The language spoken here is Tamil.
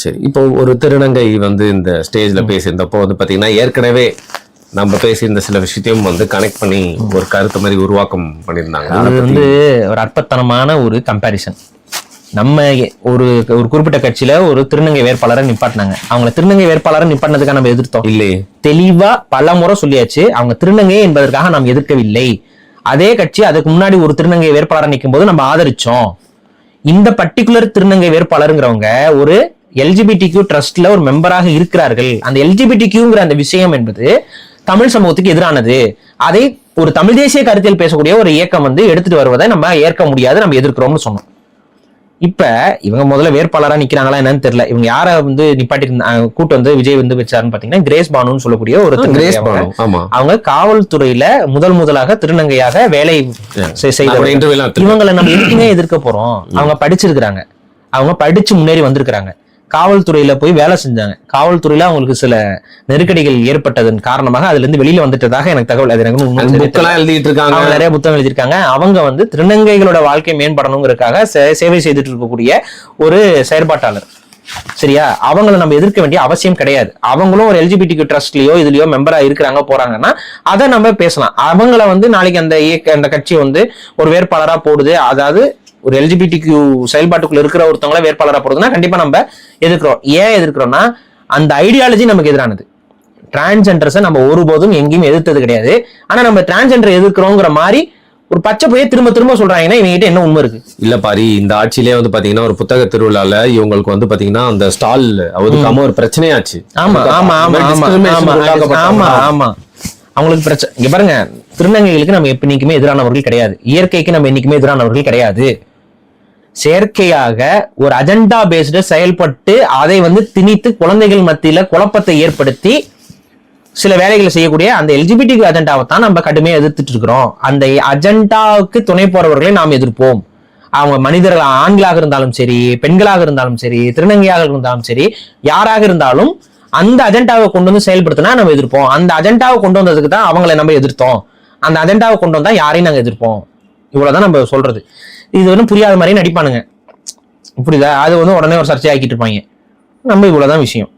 சரி, இப்போ ஒரு திருநங்கை வந்து இந்த ஸ்டேஜ்ல பேசியிருந்தப்போ வந்து பாத்தீங்கன்னா ஏற்கனவே நம்ம பேசியிருந்த சில விஷயத்தையும் வந்து கனெக்ட் பண்ணி ஒரு கருத்து மாதிரி உருவாக்கம் பண்ணியிருந்தாங்க. அது வந்து ஒரு அற்பத்தனமான ஒரு கம்பேரிசன். நம்ம ஒரு ஒரு குறிப்பிட்ட கட்சியில ஒரு திருநங்கை வேட்பாளரை நிப்பாட்டினாங்க. அவங்க திருநங்கை வேட்பாளரை நிப்பாட்டினதுக்காக நம்ம எதிர்த்தோம் இல்லையே. தெளிவா பல முறை சொல்லியாச்சு. அவங்க திருநங்கை என்பதற்காக நாம் எதிர்க்கவில்லை. அதே கட்சி அதுக்கு முன்னாடி ஒரு திருநங்கை வேட்பாளரை நிற்கும் போது நம்ம ஆதரிச்சோம். இந்த பர்டிகுலர் திருநங்கை வேட்பாளருங்கிறவங்க ஒரு எல்ஜிபிடிக்யூ ட்ரஸ்ட்ல ஒரு மெம்பராக இருக்கிறார்கள். அந்த எல்ஜிபிடிக்யூங்கிற அந்த விஷயம் என்பது தமிழ் சமூகத்துக்கு எதிரானது. அதை ஒரு தமிழ் தேசிய கருத்தியல் பேசக்கூடிய ஒரு இயக்கம் வந்து எடுத்துட்டு வருவதை நம்ம ஏற்க முடியாது, நம்ம எதிர்க்கிறோம்னு சொன்னோம். இப்ப இவங்க முதல்ல வேட்பாளரா நிக்கிறாங்களா என்னன்னு தெரியல. இவங்க யார வந்து நிப்பாட்டி கூட்டு வந்து விஜய் வந்து வச்சாருன்னு பாத்தீங்கன்னா கிரேஸ் பானுன்னு சொல்லக்கூடிய ஒரு அவங்க காவல்துறையில முதலாக திருநங்கையாக வேலை செய்த இவங்களை நம்ம எதுக்குமே எதிர்க்க போறோம். அவங்க படிச்சிருக்கிறாங்க, அவங்க படிச்சு முன்னேறி வந்திருக்கிறாங்க, காவல்துறையில போய் வேலை செஞ்சாங்க. காவல்துறையில அவங்களுக்கு சில நெருக்கடிகள் ஏற்பட்டதன் காரணமாக அதுல இருந்து வெளியில வந்துட்டதாக எனக்கு தகவல். அது எனக்கு எழுதிட்டு இருக்காங்க, அவங்க நிறைய புத்தகம் எழுதியிருக்காங்க. அவங்க வந்து திருநங்கைகளோட வாழ்க்கை மேம்படணுங்கிறதுக்காக சேவை செய்துட்டு இருக்கக்கூடிய ஒரு செயற்பாட்டாளர். சரியா? அவங்களை நம்ம எதிர்க்க வேண்டிய அவசியம் கிடையாது. அவங்களும் ஒரு எல்ஜிபிடிக்யூ ட்ரஸ்ட்லயோ இதுலயோ மெம்பரா இருக்கிறாங்க போறாங்கன்னா அதை நம்ம பேசலாம். அவங்கள வந்து நாளைக்கு அந்த கட்சி வந்து ஒரு வேட்பாளரா போடுது, அதாவது ஒரு எல்ஜிபிடிக்யூ செயல்பாட்டுக்குள்ள இருக்கிற ஒருத்தவங்கள வேட்பாளரா போடுறதுன்னா கண்டிப்பா நம்ம எதிர்க்கிறோம். ஏன் எதிர்க்கிறோம்னா அந்த ஐடியாலஜி நமக்கு எதிரானது. டிரான்ஸ்ஜெண்டர்ஸை நம்ம ஒருபோதும் எங்கேயும் எதிர்த்தது கிடையாது. ஆனா நம்ம டிரான்ஸ்ஜெண்டர் எதிர்க்கிறோங்கிற மாதிரி ஒரு பச்சை போய் திரும்ப சொல்றாங்கன்னா இவங்க என்ன உண்மை இருக்கு? இல்ல பாரி, இந்த ஆட்சியிலே வந்து பாத்தீங்கன்னா ஒரு புத்தக திருவிழால இவங்களுக்கு வந்து பாத்தீங்கன்னா அந்த ஸ்டால் ஒதுக்காம ஒரு பிரச்சனையாச்சு. ஆமா ஆமா ஆமா ஆமா ஆமா அவங்களுக்கு பிரச்சனை. இங்க பாருங்க, திருநங்கைகளுக்கு நம்ம என்னைக்குமே எதிரானவர்கள் கிடையாது. இயற்கைக்கு நம்ம என்னைக்குமே எதிரானவர்கள் கிடையாது. செயற்கையாக ஒரு அஜெண்டா பேஸ்டு செயல்பட்டு அதை வந்து திணித்து குழந்தைகள் மத்தியில குழப்பத்தை ஏற்படுத்தி சில வேலைகளை செய்யக்கூடிய அந்த எல்ஜிபிடி அஜெண்டாவை தான் நம்ம கடுமையா எதிர்த்துட்டு இருக்கிறோம். அந்த அஜெண்டாவுக்கு துணை போறவர்களை நாம் எதிர்ப்போம். அவங்க மனிதர்கள் ஆண்களாக இருந்தாலும் சரி, பெண்களாக இருந்தாலும் சரி, திருநங்கையாக இருந்தாலும் சரி, யாராக இருந்தாலும் அந்த அஜெண்டாவை கொண்டு வந்து செயல்படுத்தினா நம்ம எதிர்ப்போம். அந்த அஜெண்டாவை கொண்டு வந்ததுக்கு தான் அவங்களை நம்ம எதிர்த்தோம். அந்த அஜெண்டாவை கொண்டு வந்தா யாரையும் நாங்க எதிர்ப்போம். இவ்வளவுதான் நம்ம சொல்றது. இது வந்து புரியாத மாதிரி நடிப்பானுங்க, புரியுதா? அது வந்து உடனே ஒரு சர்ச்சை ஆக்கிட்டு இருப்பாங்க. நம்ம இவ்வளவுதான் விஷயம்.